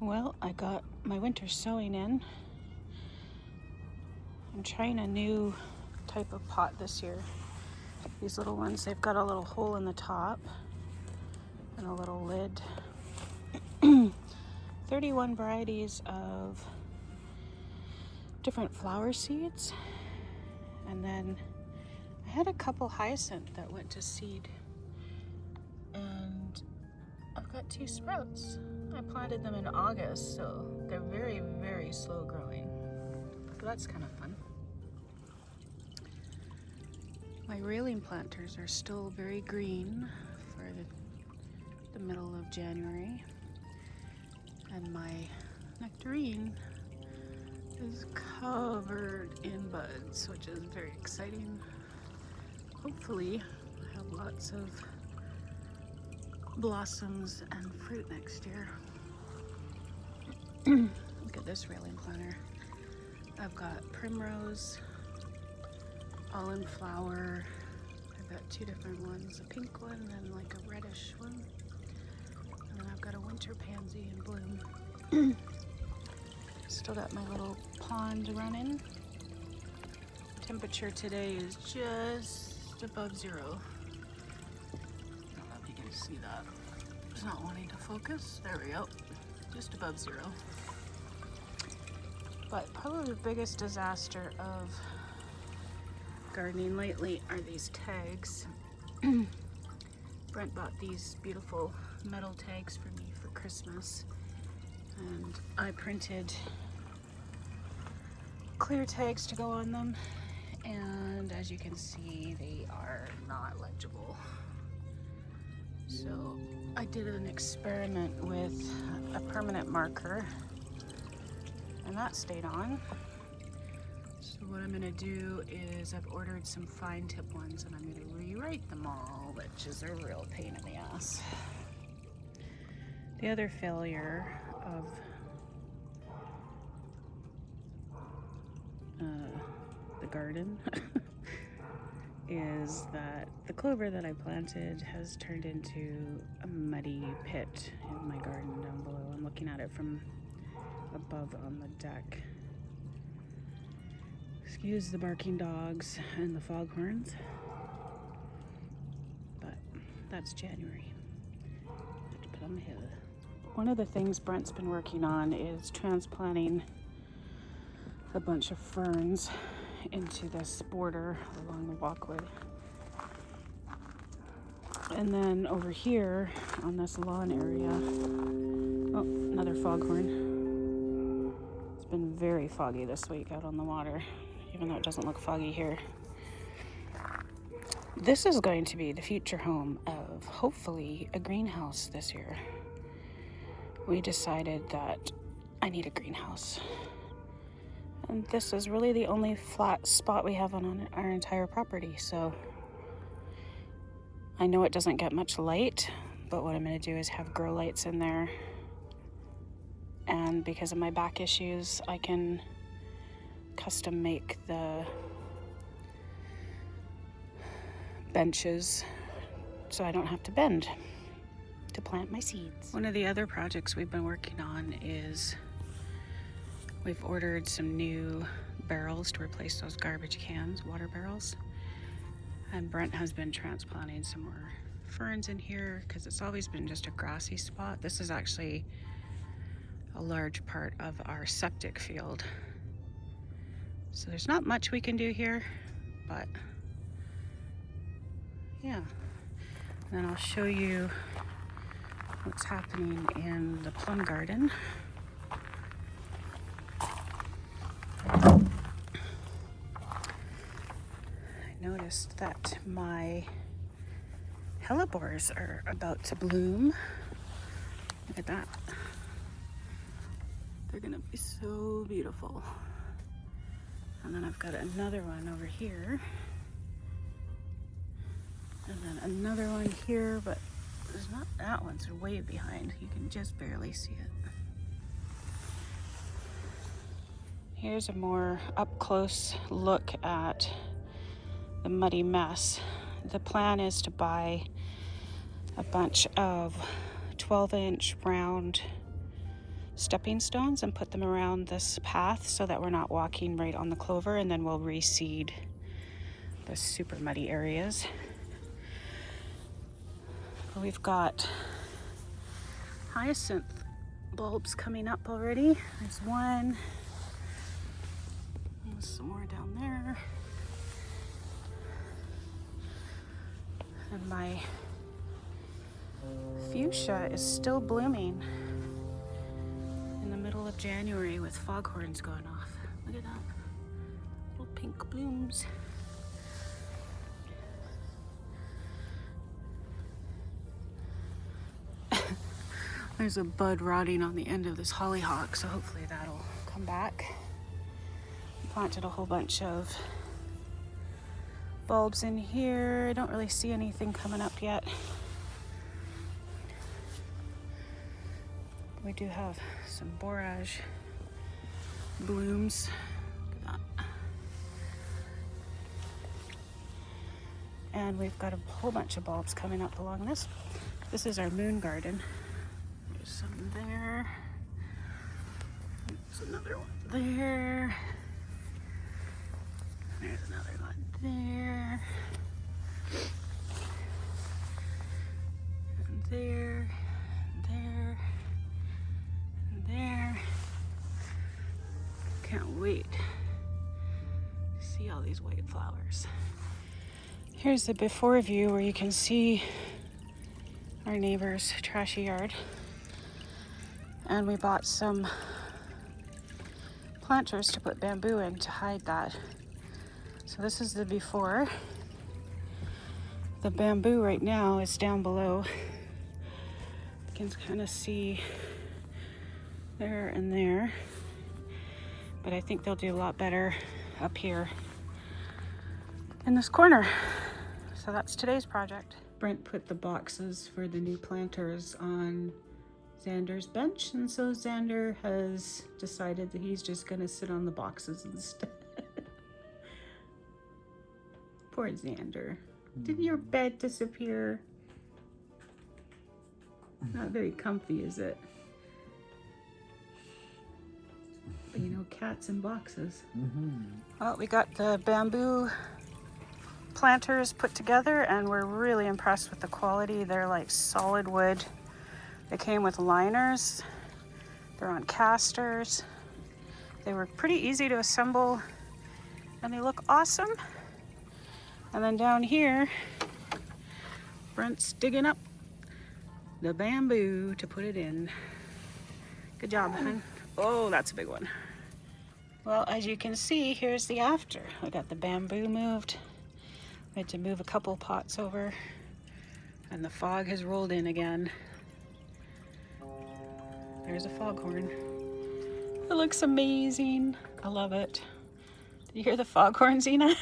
Well, I got my winter sowing in. I'm trying a new type of pot this year. These little ones, they've got a little hole in the top and a little lid. 31 varieties of different flower seeds. And then I had a couple hyacinth that went to seed. And I've got 2 sprouts. I planted them in August, so they're very, very slow growing. So that's kind of fun. My railing planters are still very green for the middle of January. And my nectarine is covered in buds, which is very exciting. Hopefully, I have lots of blossoms and fruit next year. Look at this railing planter. I've got primrose, all in flower. I've got 2 different ones, a pink one and like a reddish one. And then I've got a winter pansy in bloom. Still got my little pond running. Temperature today is just above 0. I don't know if you can see that. It's not wanting to focus. There we go. Just above 0. But probably the biggest disaster of gardening lately are these tags. Brent bought these beautiful metal tags for me for Christmas. And I printed clear tags to go on them. And as you can see, they are not legible. So I did an experiment with a permanent marker, and that stayed on. So what I'm gonna do is I've ordered some fine tip ones and I'm gonna rewrite them all, which is a real pain in the ass. The other failure of the garden is that the clover that I planted has turned into a muddy pit in my garden down below. I'm looking at it from above on the deck. Excuse the barking dogs and the foghorns, but that's January at Plum Hill. One of the things Brent's been working on is transplanting a bunch of ferns into this border along the walkway. And then over here on this lawn area, oh, another foghorn. It's been very foggy this week out on the water, even though it doesn't look foggy here. This is going to be the future home of hopefully a greenhouse this year. We decided that I need a greenhouse. And this is really the only flat spot we have on our entire property, so I know it doesn't get much light, but what I'm going to do is have grow lights in there. And because of my back issues, I can custom make the benches so I don't have to bend to plant my seeds. One of the other projects we've been working on is we've ordered some new barrels to replace those garbage cans, water barrels. And Brent has been transplanting some more ferns in here because it's always been just a grassy spot. This is actually a large part of our septic field. So there's not much we can do here, but yeah. And then I'll show you what's happening in the plum garden. Noticed that my hellebores are about to bloom. Look at that. They're gonna be so beautiful. And then I've got another one over here. And then another one here, but there's not, that one's way behind. You can just barely see it. Here's a more up close look at the muddy mess. The plan is to buy a bunch of 12-inch round stepping stones and put them around this path so that we're not walking right on the clover, and then we'll reseed the super muddy areas. We've got hyacinth bulbs coming up already. There's one. There's some more down there. And my fuchsia is still blooming in the middle of January with foghorns going off. Look at that. Little pink blooms. There's a bud rotting on the end of this hollyhock, so hopefully that'll come back. Planted a whole bunch of bulbs in here. I don't really see anything coming up yet. We do have some borage blooms. Look at that. And we've got a whole bunch of bulbs coming up along this. This is our moon garden. There's some there. There's another one there. There's another one there. And there. And there. And there. Can't wait to see all these white flowers. Here's the before view where you can see our neighbor's trashy yard. And we bought some planters to put bamboo in to hide that. So this is the before. The bamboo right now is down below. You can kind of see there and there. But I think they'll do a lot better up here in this corner. So that's today's project. Brent put the boxes for the new planters on Xander's bench, and so Xander has decided that he's just gonna sit on the boxes instead. Poor Xander. Did your bed disappear? Not very comfy, is it? But you know, cats in boxes. Well, we got the bamboo planters put together and we're really impressed with the quality. They're like solid wood. They came with liners. They're on casters. They were pretty easy to assemble and they look awesome. And then down here, Brent's digging up the bamboo to put it in. Good job, hon. Oh, that's a big one. Well, as you can see, here's the after. We got the bamboo moved. We had to move a couple pots over and the fog has rolled in again. There's a foghorn. It looks amazing. I love it. Did you hear the foghorn, Zena?